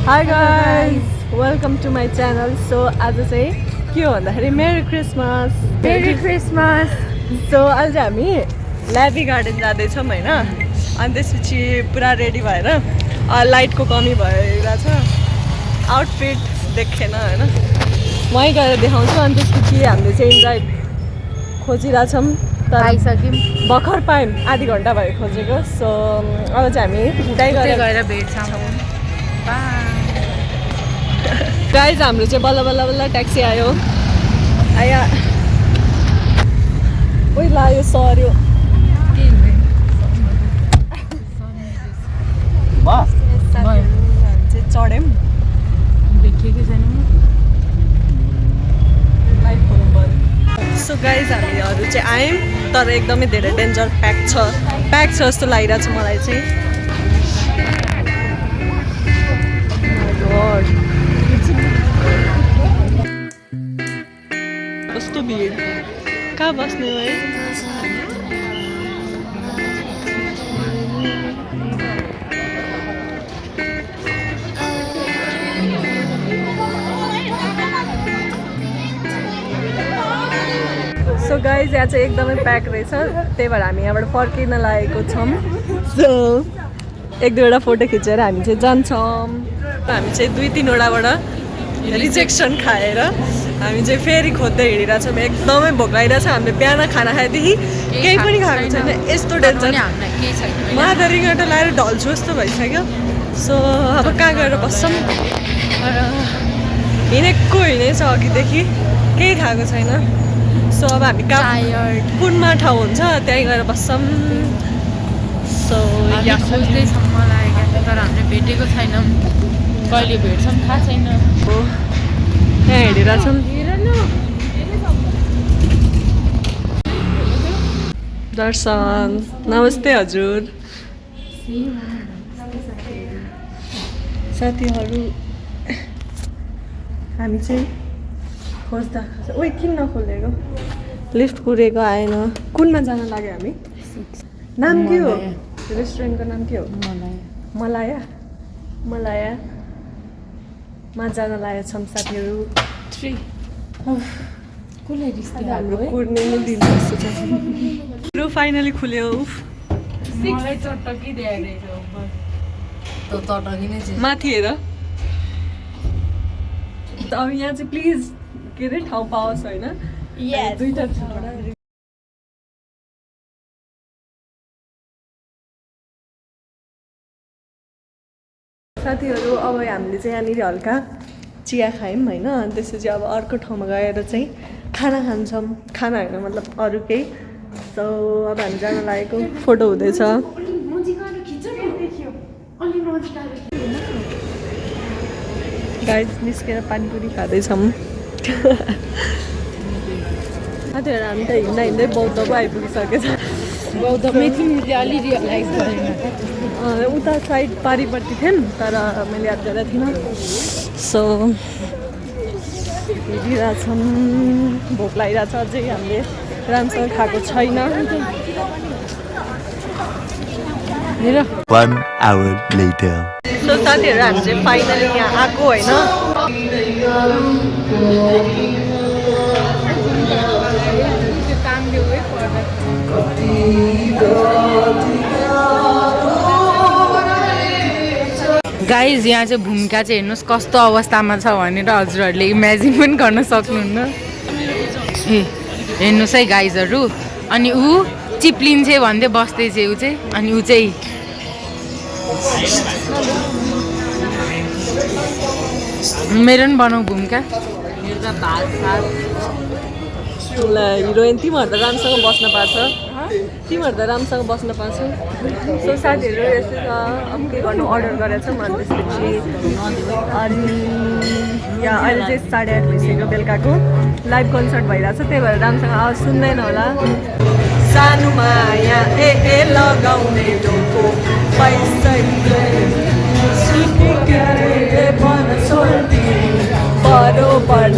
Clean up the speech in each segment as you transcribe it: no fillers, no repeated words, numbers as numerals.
Hi guys, welcome to my channel. So आज चाहिँ के हो भन्दाखेरि मेरी क्रिसमस सो आज हामी ल्याबी गार्डन जाँदैछौँ होइन अनि त्यसपछि पुरा रेडी भएर लाइटको कमी भइरहेछ आउटफिट देखेन होइन वहीँ गएर देखाउँछु अनि त्यसपछि हामीले चाहिँ इन्जोय खोजिरहेछौँ तर आइसक्यौँ भर्खर पायौँ आधी घन्टा भयो खोजेको सो अब चाहिँ हामी उतै गएर भेट्छौँ गाइज हाम्रो चाहिँ बल्ल बल्ल बल्ल ट्याक्सी आयो आया ओइ लाग्यो सर्यो चाहिँ चढ्यौँ देखेकै छैन सो गाइज हामीहरू चाहिँ आयौँ तर एकदमै धेरै डेन्जर प्याक छ जस्तो लागिरहेको छ मलाई चाहिँ कस्तो भिड कहाँ बस्ने हो है सो गाइज यहाँ चाहिँ एकदमै प्याक रहेछ त्यही भएर हामी यहाँबाट फर्किन लागेको छौँ सो एक दुईवटा फोटो खिचेर हामी चाहिँ जान्छौँ हामी चाहिँ 2-3वटाबाट रिजेक्सन खाएर हामी चाहिँ फेरि खोज्दै हिँडिरहेछौँ एकदमै भोक लागिरहेछ हामीले बिहान खाना खाएदेखि केही पनि खाएको छैन यस्तो डेन्जर मादा रिङ्गटो लगाएर ढल्छु जस्तो भइसक्यो सो अब कहाँ गएर बस्छौँ हिँडेको हिँडेछ अघिदेखि केही खाएको छैन सो अब हामी कुनमा ठाउँ हुन्छ त्यहीँ गएर बस्छौँ सो खोज्दैछौँ मलाई तर हामीले भेटेको छैनौँ कहिले भेट्छौँ थाहा छैन हो त्यहाँ हिँडिरहेछौँ दर्शन नमस्ते हजुर साथीहरू हामी चाहिँ खोज्दा ओइ किन नखोलेको लिफ्ट कुरेको आएन कुनमा जान लाग्यो हामी नाम के हो रेस्टुरेन्टको नाम के हो मलायामा जान लागेको छौँ साथीहरू हाम्रो कुर्ने नै दिन जस्तो छ लु फाइनली खुल्यो माथि हेर अब यहाँ चाहिँ प्लिज के अरे ठाउँ पाओस् होइन दुईवटा साथीहरू अब हामीले चाहिँ यहाँनिर हल्का चिया खायौँ होइन अनि त्यसपछि अब अर्को ठाउँमा गएर चाहिँ खाना खान्छौँ खाना होइन मतलब अरू केही सो अब हामी जान लागेको फोटो हुँदैछ गाइस निस्केर पानीपुरी खाँदैछौँ साथीहरू हामी त हिँड्दा हिँड्दै बौद्धको आइपुगिसकेको छ बौद्धमै तिमीले अलि रियलाइज गरेन उता साइड पारिपट्टि थियौँ तर मैले याद गरेको थिइनँ सो हिँडिरहेछौँ भोक लागिरहेछ अझै हामीले राम्रोसँग खाएको छैन 1 hour later सो साथीहरू हामी चाहिँ फाइनली यहाँ आएको होइन गाइज यहाँ चाहिँ भूमिका चाहिँ हेर्नुहोस् कस्तो अवस्थामा छ भनेर हजुरहरूले इमेजिन पनि गर्न सक्नुहुन्न ए हेर्नुहोस् है गाइजहरू अनि ऊ चिप्लिन्छ भन्दै बस्दैछ ऊ चाहिँ अनि ऊ चाहिँ मेरो पनि बनाऊ भूमिका ल हिरोइन तिमीहरू त राम्रोसँग बस्न पार्छ तिमीहरू त राम्रोसँग बस्न पार्छ सो साथीहरू यस्तै छ अब के गर्नु अर्डर गरेको छौँ अनि त्यसपछि अनि यहाँ अहिले चाहिँ 8:30 भइसक्यो बेलुकाको लाइभ कन्सर्ट भइरहेको छ त्यही भएर राम्रोसँग आवाज सुन्दैन होला सानोमा यहाँ ए लगाउने डोको पैसा बरोबर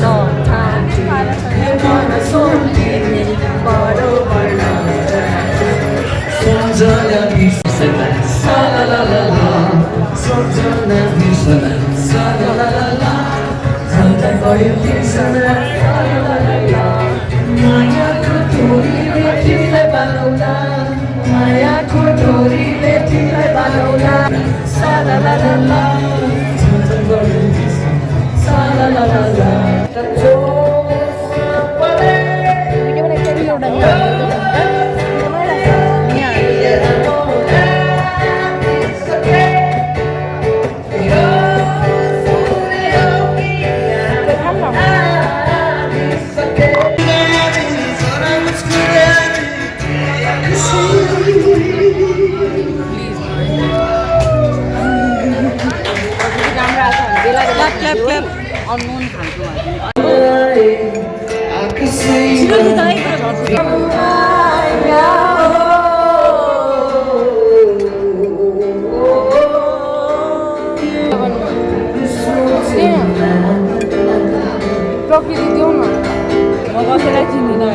Sometimes प्रकृति देऊ न म कसैलाई चिन्दिनँ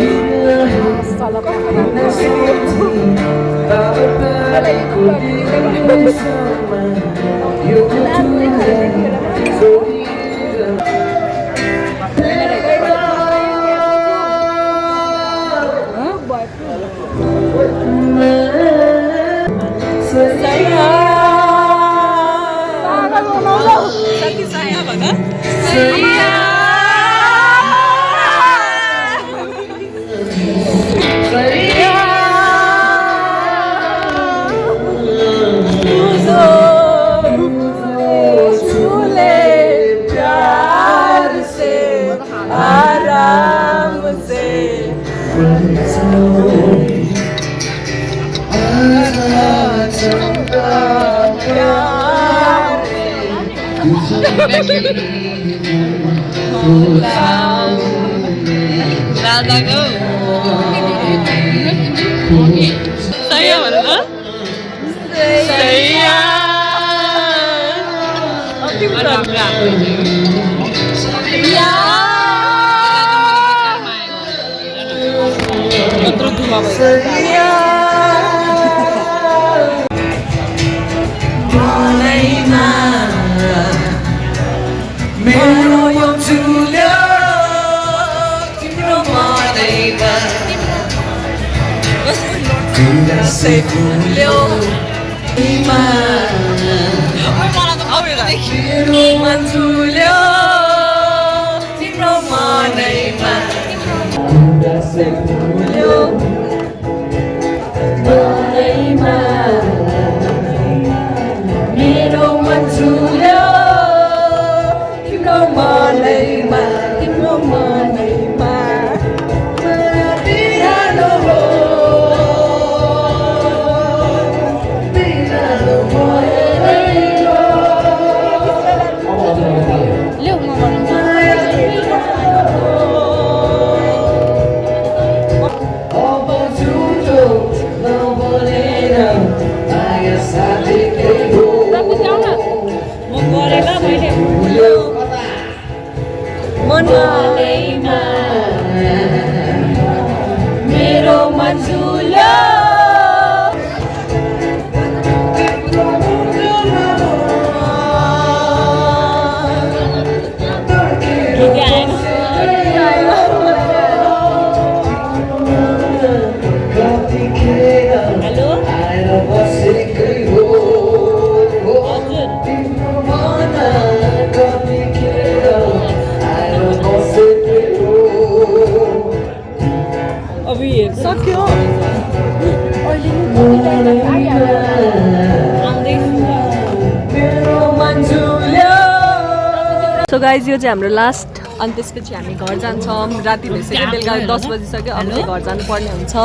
सो गाइज यो चाहिँ हाम्रो लास्ट अनि त्यसपछि हामी घर जान्छौँ राति भइसक्यो बेलुका 10 बजिसक्यो अब चाहिँ घर जानुपर्ने हुन्छ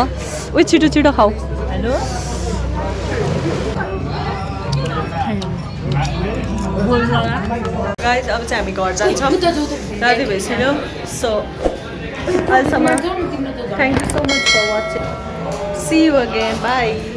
उयो छिटो छिटो खाऊ हेलो गाइज अब चाहिँ हामी घर जान्छौँ राति भइसक्यो सो अहिलेसम्म thank you so much for watching see you again by